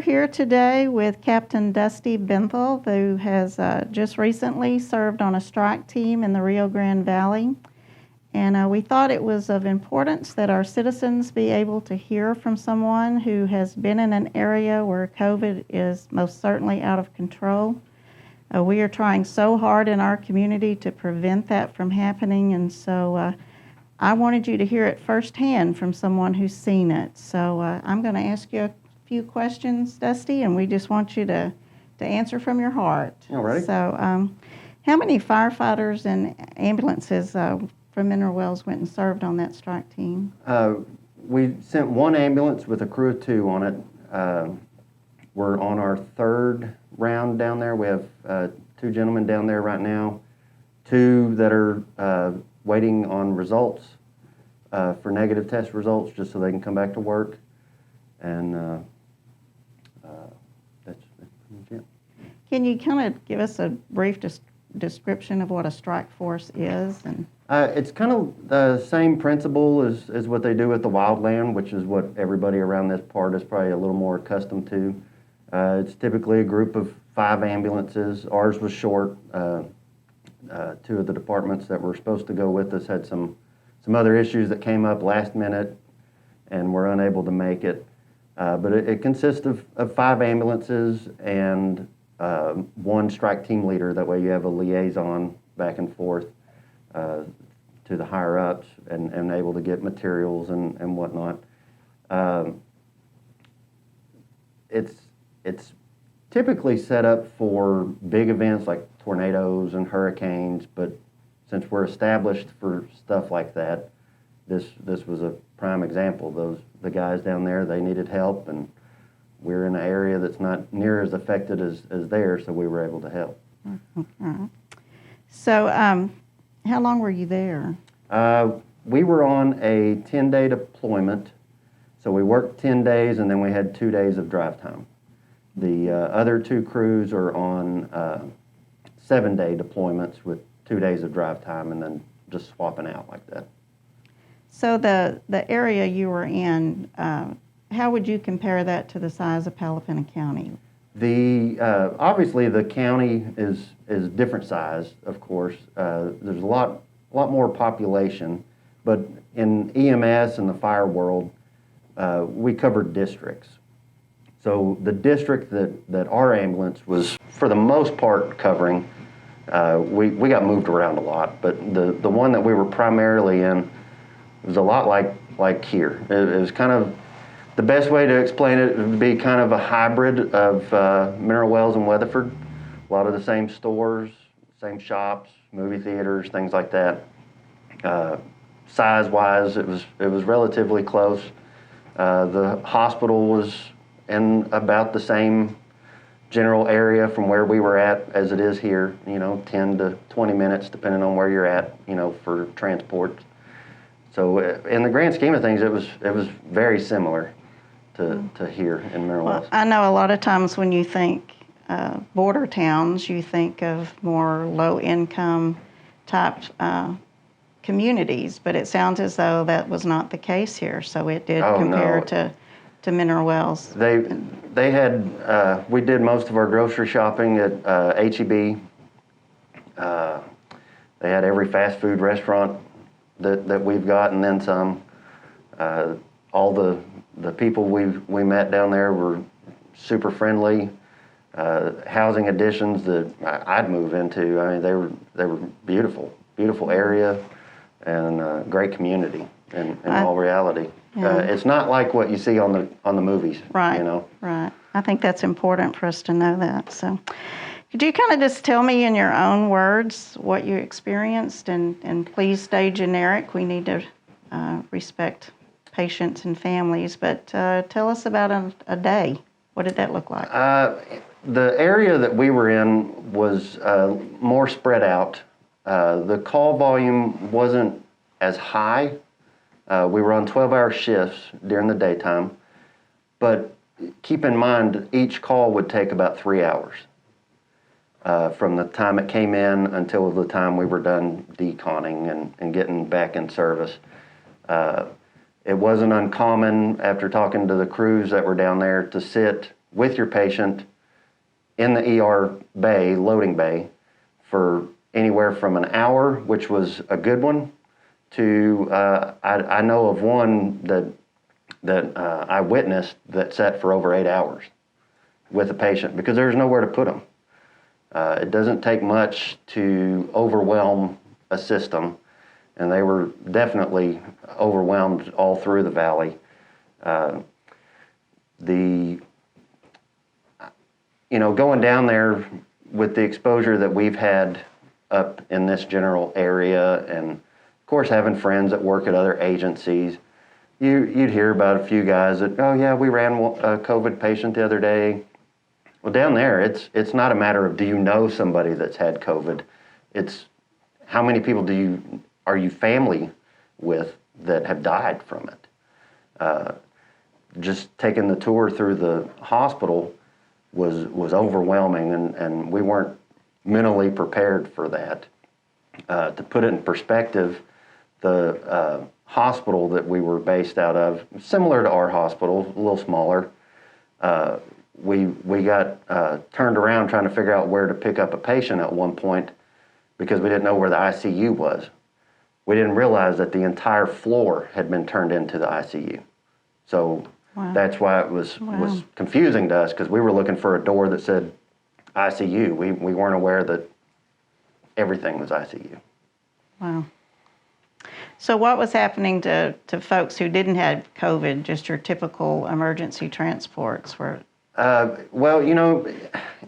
here today with Captain Dusty Benthall, who has just recently served on a strike team in the Rio Grande Valley. And we thought it was of importance that our citizens be able to hear from someone who has been in an area where COVID is most certainly out of control. We are trying so hard in our community to prevent that from happening, and so I wanted you to hear it firsthand from someone who's seen it. So I'm going to ask you a few questions, Dusty, and we just want you to answer from your heart. All right. So how many firefighters and ambulances from Mineral Wells went and served on that strike team? We sent one ambulance with a crew of 2 on it. We're on our 3rd round down there. We have 2 gentlemen down there right now, 2 that are waiting on results for negative test results just so they can come back to work. And that's it. Can you kind of give us a brief description of what a strike force is? And it's kind of the same principle as what they do with the wildland, which is what everybody around this part is probably a little more accustomed to. It's typically a group of 5 ambulances. Ours was short. 2 of the departments that were supposed to go with us had some other issues that came up last minute and were unable to make it. But it consists of 5 ambulances and 1 strike team leader. That way you have a liaison back and forth to the higher ups and able to get materials and whatnot. It's typically set up for big events like tornadoes and hurricanes, but since we're established for stuff like that, this was a prime example. The guys down there, they needed help, and we're in an area that's not near as affected as theirs, so we were able to help. Mm-hmm. So how long were you there? We were on a 10-day deployment, so we worked 10 days and then we had 2 days of drive time. The other 2 crews are on 7-day deployments with 2 days of drive time and then just swapping out like that. So the area you were in, how would you compare that to the size of Palapena County? Obviously the county is different size, of course. There's a lot more population, but in EMS and the fire world, we covered districts. So the district that our ambulance was, for the most part, covering, we got moved around a lot, but the one that we were primarily in was a lot like here. It was kind of, the best way to explain it would be kind of a hybrid of Mineral Wells and Weatherford. A lot of the same stores, same shops, movie theaters, things like that. Size-wise, it was relatively close. The hospital was in about the same general area from where we were at as it is here, 10 to 20 minutes depending on where you're at, for transport. So in the grand scheme of things, it was very similar to here in Mineral Wells. Well, I know a lot of times when you think border towns, you think of more low-income type communities, but it sounds as though that was not the case here. So it did compare to Mineral Wells. They had, we did most of our grocery shopping at H-E-B. They had every fast food restaurant that we've got and then some. All the people we met down there were super friendly. Housing additions that I'd move into, I mean, they were beautiful area and great community in all reality. Yeah. It's not like what you see on the movies, right, Right. I think that's important for us to know that. So could you kind of just tell me in your own words what you experienced, and please stay generic. We need to respect patients and families, but tell us about a day. What did that look like? The area that we were in was more spread out. The call volume wasn't as high. We were on 12-hour shifts during the daytime, but keep in mind each call would take about 3 hours from the time it came in until the time we were done deconning and getting back in service. It wasn't uncommon after talking to the crews that were down there to sit with your patient in the ER bay, loading bay, for anywhere from an hour, which was a good one, to I know of one that I witnessed that sat for over 8 hours with a patient because there's nowhere to put them. It doesn't take much to overwhelm a system, and they were definitely overwhelmed all through the valley. Going down there with the exposure that we've had up in this general area, and of course having friends that work at other agencies, you'd hear about a few guys that, oh yeah, we ran a COVID patient the other day. Well, down there, it's not a matter of do you know somebody that's had COVID. It's how many people are you family with that have died from it. Just taking the tour through the hospital was overwhelming, and we weren't mentally prepared for that. To put it in perspective, the hospital that we were based out of, similar to our hospital, a little smaller, we got turned around trying to figure out where to pick up a patient at one point because we didn't know where the ICU was. We didn't realize that the entire floor had been turned into the ICU. So wow. That's why it was confusing to us, because we were looking for a door that said ICU. We weren't aware that everything was ICU. Wow. So what was happening to folks who didn't have COVID, just your typical emergency transports? Well,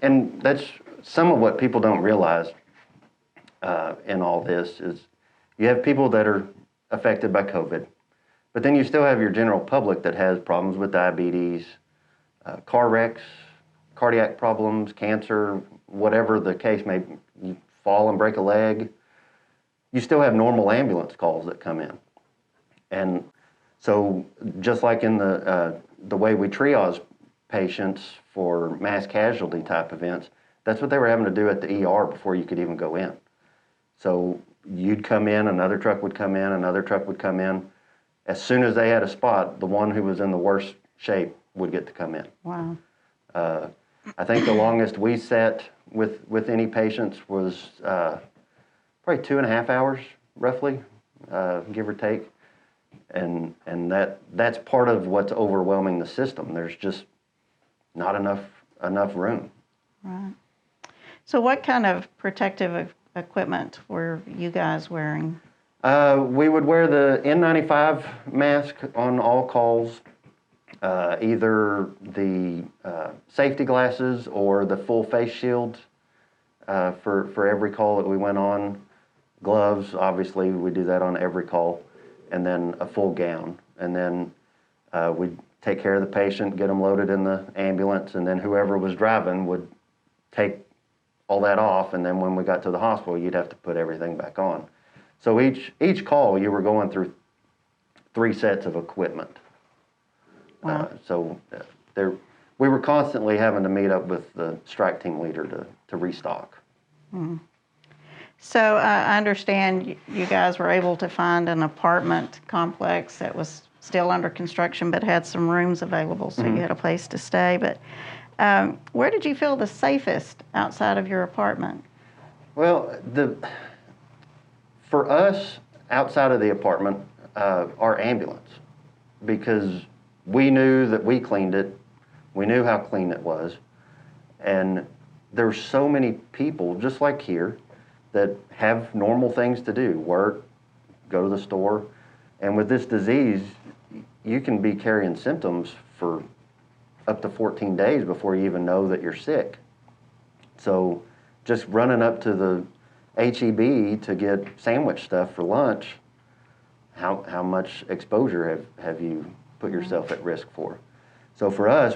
and that's some of what people don't realize in all this is you have people that are affected by COVID, but then you still have your general public that has problems with diabetes, car wrecks, cardiac problems, cancer, whatever the case may be. You fall and break a leg, you still have normal ambulance calls that come in. And so just like in the way we triage patients for mass casualty type events, that's what they were having to do at the ER before you could even go in. So you'd come in, another truck would come in, another truck would come in. As soon as they had a spot, the one who was in the worst shape would get to come in. Wow. I think the longest we sat with any patients was probably 2.5 hours, roughly, give or take. And that's part of what's overwhelming the system. There's just not enough room. Right. So what kind of protective equipment were you guys wearing? We would wear the N95 mask on all calls, either the safety glasses or the full face shield for every call that we went on. Gloves, obviously, we do that on every call, and then a full gown. And then we'd take care of the patient, get them loaded in the ambulance, and then whoever was driving would take all that off, and then when we got to the hospital, you'd have to put everything back on. So each call, you were going through 3 sets of equipment. Wow. We were constantly having to meet up with the strike team leader to restock. Mm-hmm. So I understand you guys were able to find an apartment complex that was still under construction but had some rooms available, so you had a place to stay. But where did you feel the safest outside of your apartment? Well, for us, outside of the apartment, our ambulance, because we knew that we cleaned it, we knew how clean it was, and there's so many people, just like here, that have normal things to do, work, go to the store, and with this disease, you can be carrying symptoms for up to 14 days before you even know that you're sick. So just running up to the HEB to get sandwich stuff for lunch, how much exposure have you put yourself at risk for? So for us,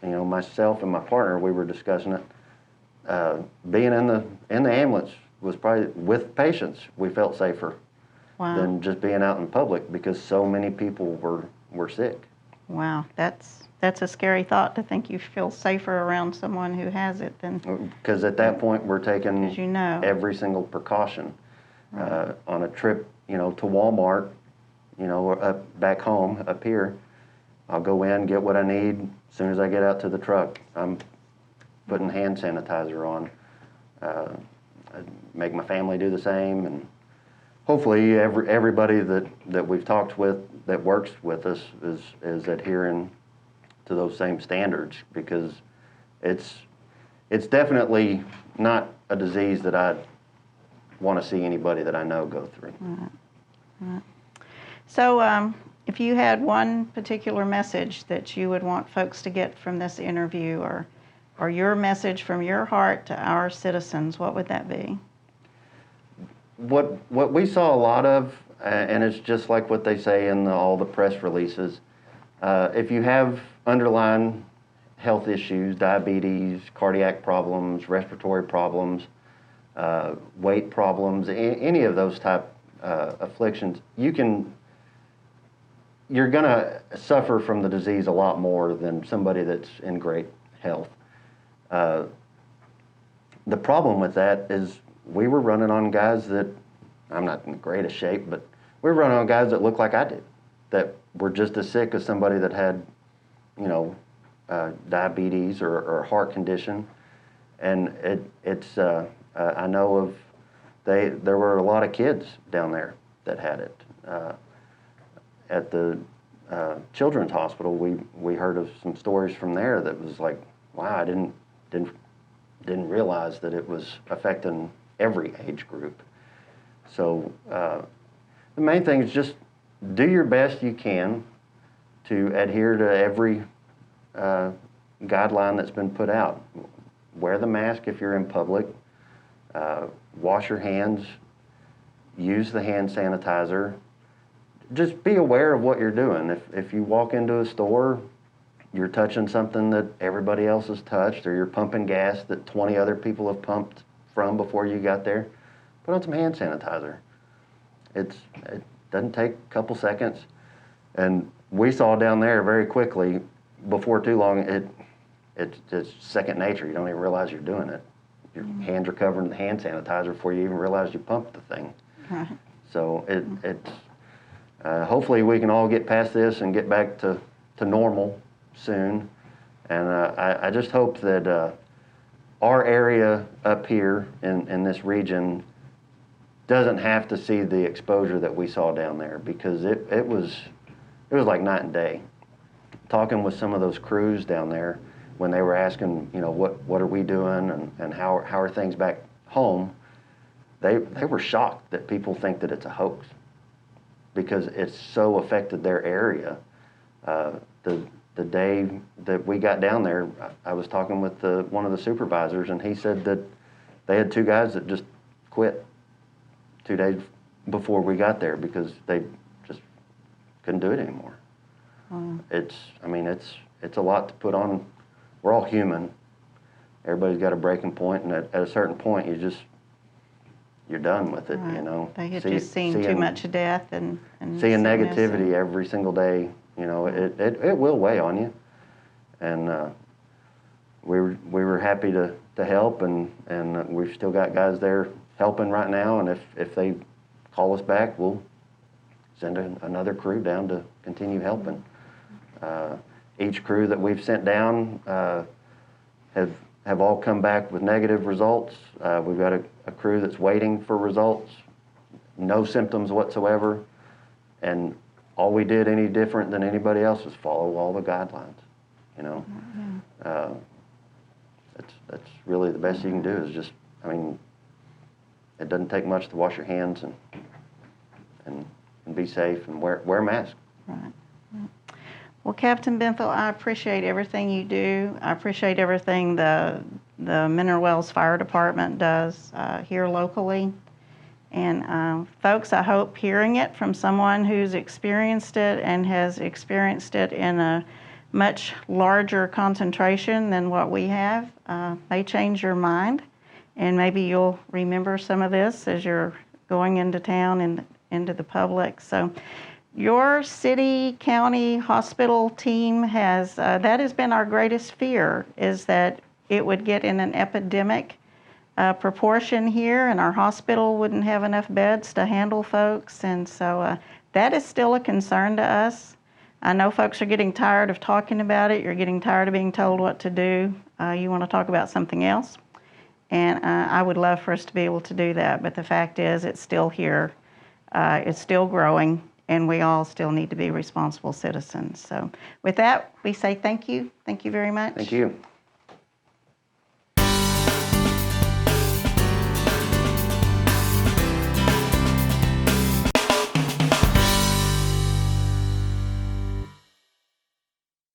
myself and my partner, we were discussing it. Being in the ambulance was probably, with patients, we felt safer than just being out in public because so many people were sick. Wow, that's a scary thought, to think you feel safer around someone who has it than... Because at that point, we're taking every single precaution. On a trip, to Walmart, back home, up here, I'll go in, get what I need. As soon as I get out to the truck, I'm putting hand sanitizer on. I make my family do the same, and hopefully everybody that we've talked with that works with us is adhering to those same standards, because it's definitely not a disease that I want to see anybody that I know go through. Right. Right. So if you had one particular message that you would want folks to get from this interview, or your message from your heart to our citizens, what would that be? What we saw a lot of, and it's just like what they say in all the press releases, if you have underlying health issues, diabetes, cardiac problems, respiratory problems, weight problems, any of those type afflictions, you're gonna suffer from the disease a lot more than somebody that's in great health. The problem with that is we were running on guys that, I'm not in the greatest shape, but we were running on guys that looked like I did, that were just as sick as somebody that had, you know, diabetes or a heart condition. And I know of, there were a lot of kids down there that had it. At the children's hospital, we heard of some stories from there that was like, wow, I didn't realize that it was affecting every age group. So the main thing is just do your best you can to adhere to every guideline that's been put out. Wear the mask if you're in public. Wash your hands. Use the hand sanitizer. Just be aware of what you're doing. If you walk into a store, you're touching something that everybody else has touched, or you're pumping gas that 20 other people have pumped from before you got there, put on some hand sanitizer. It doesn't take a couple seconds. And we saw down there very quickly, before too long, it's second nature. You don't even realize you're doing it. Your hands are covered in hand sanitizer before you even realize you pumped the thing. Right. So hopefully we can all get past this and get back to normal soon. And I just hope that our area up here in this region doesn't have to see the exposure that we saw down there, because it was like night and day. Talking with some of those crews down there, when they were asking, you know, what are we doing and how are things back home, they were shocked that people think that it's a hoax, because it's so affected their area. The day that we got down there, I was talking with one of the supervisors, and he said that they had two guys that just quit 2 days before we got there because they just couldn't do it anymore. It's a lot to put on. We're all human. Everybody's got a breaking point, and at a certain point, you're done with it. Right. You know. They had just seen too much death and seeing sickness negativity every single day. You know, it will weigh on you. And we were happy to help, and we've still got guys there helping right now. And if they call us back, we'll send another crew down to continue helping. Each crew that we've sent down have all come back with negative results. We've got a crew that's waiting for results, no symptoms whatsoever, and all we did any different than anybody else was follow all the guidelines. You know, that's really the best you can do. Is just, it doesn't take much to wash your hands and be safe and wear a mask. Right. Well, Captain Benthall, I appreciate everything you do. I appreciate everything the Mineral Wells Fire Department does here locally. And folks, I hope hearing it from someone who's experienced it and has experienced it in a much larger concentration than what we have may change your mind. And maybe you'll remember some of this as you're going into town and into the public. So your city, county, hospital team has, that has been our greatest fear, is that it would get in an epidemic proportion here and our hospital wouldn't have enough beds to handle folks. And so that is still a concern to us. I know folks are getting tired of talking about it. You're getting tired of being told what to do. You want to talk about something else. And I would love for us to be able to do that. But the fact is, it's still here. It's still growing. And we all still need to be responsible citizens. So with that, we say thank you. Thank you very much. Thank you.